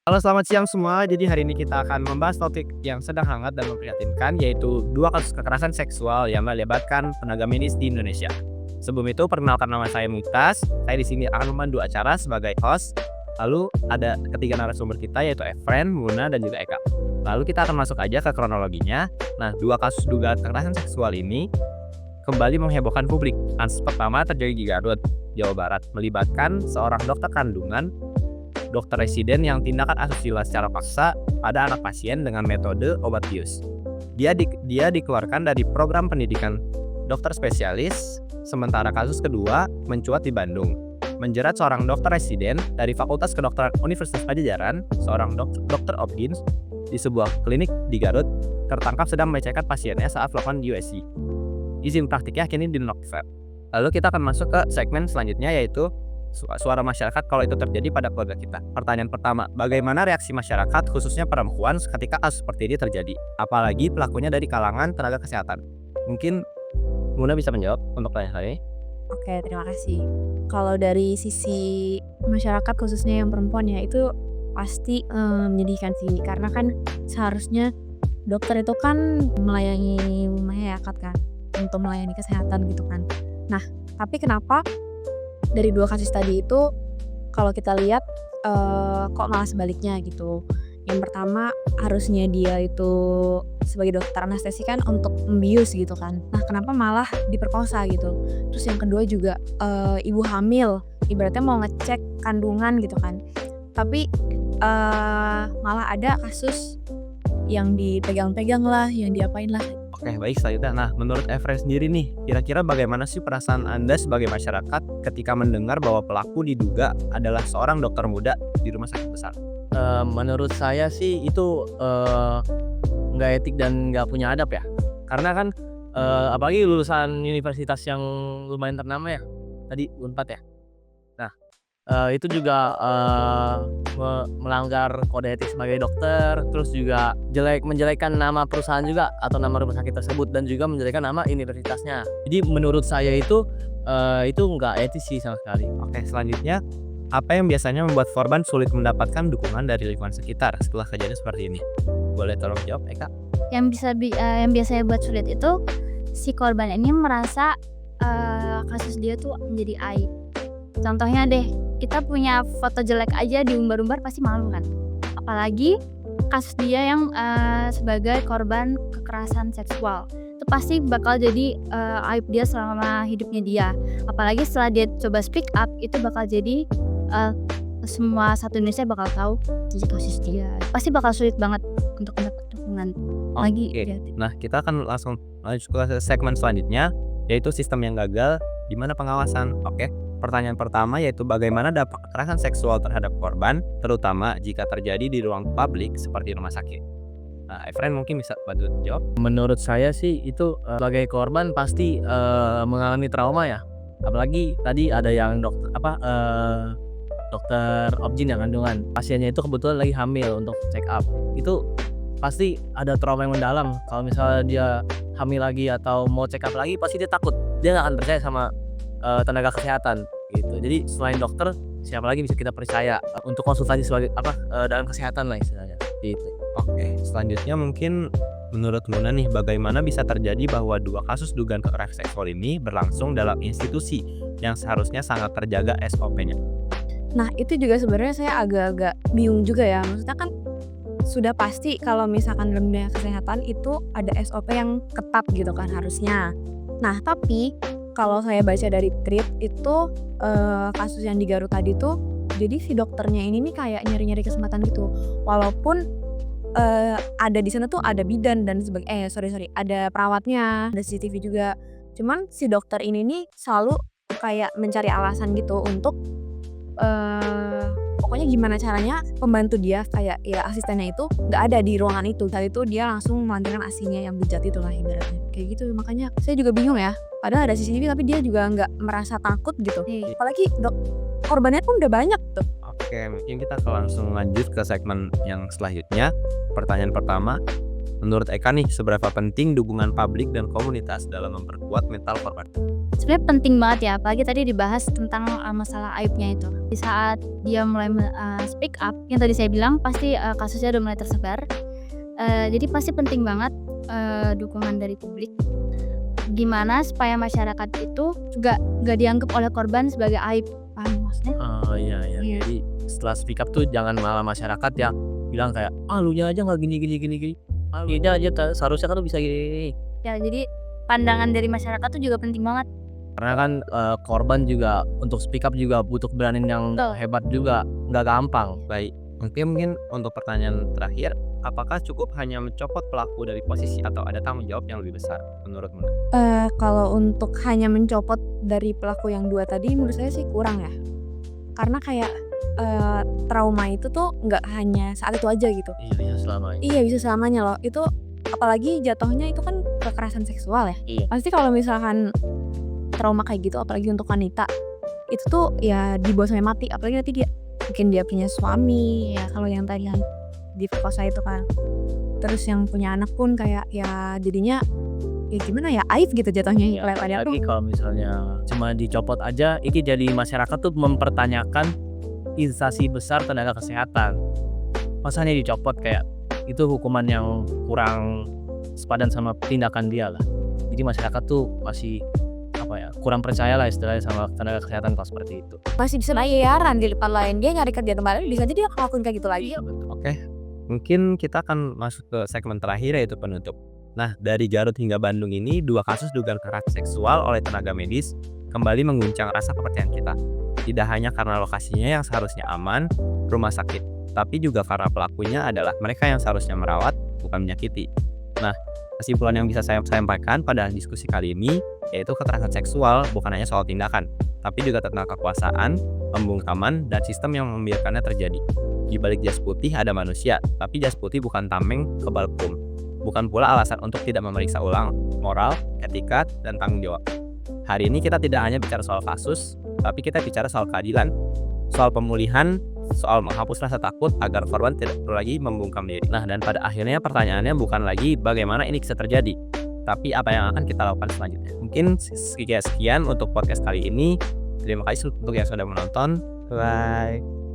Halo selamat siang semua, jadi hari ini kita akan membahas topik yang sedang hangat dan memprihatinkan yaitu 2 kasus kekerasan seksual yang melibatkan tenaga medis di Indonesia. Sebelum itu perkenalkan nama saya Muktas, saya di sini akan memandu acara sebagai host. Lalu ada ketiga narasumber kita yaitu Efren, Muna, dan juga Eka. Lalu kita akan masuk aja ke kronologinya. Nah, 2 kasus dugaan kekerasan seksual ini kembali menghebohkan publik. Kasus pertama terjadi di Garut, Jawa Barat, melibatkan seorang dokter kandungan dokter residen yang tindakan asusila secara paksa pada anak pasien dengan metode obat bius. Dia dikeluarkan dari program pendidikan dokter spesialis, sementara kasus kedua mencuat di Bandung, menjerat seorang dokter residen dari Fakultas Kedokteran Universitas Pajajaran, seorang dokter Obgyn di sebuah klinik di Garut, tertangkap sedang melecehkan pasiennya saat melakukan USG. Izin praktiknya kini dinonaktifkan. Lalu kita akan masuk ke segmen selanjutnya yaitu suara masyarakat kalau itu terjadi pada keluarga kita. Pertanyaan pertama, bagaimana reaksi masyarakat khususnya perempuan ketika kasus seperti ini terjadi? Apalagi pelakunya dari kalangan tenaga kesehatan. Mungkin Muna bisa menjawab untuk pertanyaan saya. Oke, terima kasih. Kalau dari sisi masyarakat khususnya yang perempuan ya itu pasti menyedihkan sih, karena kan seharusnya dokter itu kan melayani masyarakat kan, untuk melayani kesehatan gitu kan. Nah, tapi kenapa dari 2 kasus tadi itu kalau kita lihat kok malah sebaliknya gitu. Yang pertama harusnya dia itu sebagai dokter anestesi kan untuk membius gitu kan. Nah, kenapa malah diperkosa gitu. Terus yang kedua juga ibu hamil, ibaratnya mau ngecek kandungan gitu kan. Tapi malah ada kasus yang dipegang-pegang lah, yang diapain lah. Oke, baik selanjutnya. Nah, menurut Efren sendiri nih, kira-kira bagaimana sih perasaan Anda sebagai masyarakat ketika mendengar bahwa pelaku diduga adalah seorang dokter muda di rumah sakit besar? Menurut saya sih itu nggak etik dan nggak punya adab ya. Karena kan apalagi lulusan universitas yang lumayan ternama ya, tadi Unpad ya. Nah, itu juga melanggar kode etik sebagai dokter, terus juga menjelekkan nama perusahaan juga atau nama rumah sakit tersebut dan juga menjelekkan nama universitasnya. Jadi menurut saya itu nggak etis sih sama sekali. Oke, selanjutnya, apa yang biasanya membuat korban sulit mendapatkan dukungan dari lingkungan sekitar setelah kejadian seperti ini? Boleh tolong jawab, Eka? Yang biasanya buat sulit itu si korban ini merasa kasus dia tuh menjadi aib. Contohnya deh, kita punya foto jelek aja diumbar-umbar pasti malu kan. Apalagi kasus dia yang sebagai korban kekerasan seksual. Itu pasti bakal jadi aib dia selama hidupnya dia. Apalagi setelah dia coba speak up, itu bakal jadi semua satu Indonesia bakal tahu kasus dia. Pasti bakal sulit banget untuk mendapat dukungan lagi. Oke. Nah, kita akan langsung lanjut ke segmen selanjutnya yaitu sistem yang gagal di mana pengawasan. Oke. Pertanyaan pertama yaitu bagaimana dampak kekerasan seksual terhadap korban, terutama jika terjadi di ruang publik seperti rumah sakit. Nah, Efren mungkin bisa bantu jawab. Menurut saya sih itu sebagai korban pasti mengalami trauma ya. Apalagi tadi ada yang dokter Obgyn yang kandungan. Pasiennya itu kebetulan lagi hamil untuk check up. Itu pasti ada trauma yang mendalam. Kalau misalnya dia hamil lagi atau mau check up lagi pasti dia takut. Dia nggak akan percaya sama tenaga kesehatan gitu. Jadi selain dokter siapa lagi bisa kita percaya untuk konsultasi sebagai dalam kesehatan lah istilahnya gitu. Oke, selanjutnya mungkin menurut Muna nih bagaimana bisa terjadi bahwa 2 kasus dugaan kekerasan seksual ini berlangsung dalam institusi yang seharusnya sangat terjaga SOP-nya. Nah, itu juga sebenarnya saya agak-agak bingung juga ya. Maksudnya kan sudah pasti kalau misalkan dalam dunia kesehatan itu ada SOP yang ketat gitu kan harusnya. Nah, tapi kalau saya baca dari tweet itu kasus yang di Garut tadi tuh jadi si dokternya ini nih kayak nyari-nyari kesempatan gitu. Walaupun ada di sana tuh ada bidan dan ada perawatnya, ada CCTV juga. Cuman si dokter ini nih selalu kayak mencari alasan gitu untuk pokoknya gimana caranya pembantu dia kayak ya asistennya itu nggak ada di ruangan itu. Saat itu dia langsung melancarkan asinya yang bejat itulah ibaratnya kayak gitu. Makanya saya juga bingung ya, padahal ada CCTV tapi dia juga nggak merasa takut gitu. Apalagi korbannya pun udah banyak tuh. Oke, mungkin kita akan langsung lanjut ke segmen yang selanjutnya. Pertanyaan pertama, Menurut Eka nih, seberapa penting dukungan publik dan komunitas dalam memperkuat mental korban? Sebenarnya penting banget ya, apalagi tadi dibahas tentang masalah aibnya itu. Di saat dia mulai speak up, yang tadi saya bilang pasti kasusnya udah mulai tersebar. Jadi pasti penting banget dukungan dari publik. Gimana supaya masyarakat itu juga nggak dianggap oleh korban sebagai aib, paham maksudnya? Iya. Iya. Jadi setelah speak up tuh jangan malah masyarakat yang bilang kayak, lu nya aja nggak gini. Lu nya aja seharusnya kan lu bisa gini. Ya, jadi pandangan dari masyarakat tuh juga penting banget. Karena kan korban juga untuk speak up juga butuh keberanian yang Betul. hebat juga, nggak gampang. Baik, mungkin untuk pertanyaan terakhir, apakah cukup hanya mencopot pelaku dari posisi atau ada tanggung jawab yang lebih besar menurutmu? Kalau untuk hanya mencopot dari pelaku yang 2 tadi menurut saya sih kurang ya. Karena kayak trauma itu tuh nggak hanya saat itu aja gitu. Iya selamanya. Iya, bisa selamanya loh. Itu apalagi jatuhnya itu kan kekerasan seksual ya. Iya. Pasti kalau misalkan trauma kayak gitu apalagi untuk wanita, itu tuh ya dibawa sampai mati. Apalagi nanti mungkin dia punya suami ya, kalau yang tadi yang diperkosa itu kan. Terus yang punya anak pun kayak ya jadinya ya gimana ya, aib gitu jatuhnya Iya, kelihatannya tuh. apalagi kalau misalnya cuma dicopot aja, ini jadi masyarakat tuh mempertanyakan instansi besar tenaga kesehatan. Masa hanya dicopot, kayak itu hukuman yang kurang sepadan sama tindakan dia lah. Jadi masyarakat tuh masih kurang percaya lah istilahnya sama tenaga kesehatan kalau seperti itu. Masih bisa bayaran di depan lain, dia nyari kerja kembali bisa aja dia ngelakuin kayak gitu lagi. Oke, mungkin kita akan masuk ke segmen terakhir yaitu penutup. Nah, dari Garut hingga Bandung ini 2 kasus dugaan kekerasan seksual oleh tenaga medis kembali mengguncang rasa kepercayaan kita. Tidak hanya karena lokasinya yang seharusnya aman, rumah sakit, tapi juga karena pelakunya adalah mereka yang seharusnya merawat, bukan menyakiti. Nah, kesimpulan yang bisa saya sampaikan pada diskusi kali ini yaitu kekerasan seksual bukan hanya soal tindakan, tapi juga tentang kekuasaan, pembungkaman, dan sistem yang membiarkannya terjadi. Di balik jas putih ada manusia, tapi jas putih bukan tameng kebal hukum. Bukan pula alasan untuk tidak memeriksa ulang moral, etika, dan tanggung jawab. Hari ini kita tidak hanya bicara soal kasus, tapi kita bicara soal keadilan, soal pemulihan, soal menghapus rasa takut agar korban tidak perlu lagi membungkam diri. Nah, dan pada akhirnya pertanyaannya bukan lagi bagaimana ini bisa terjadi, tapi apa yang akan kita lakukan selanjutnya. Mungkin sekian untuk podcast kali ini. Terima kasih untuk yang sudah menonton. Bye.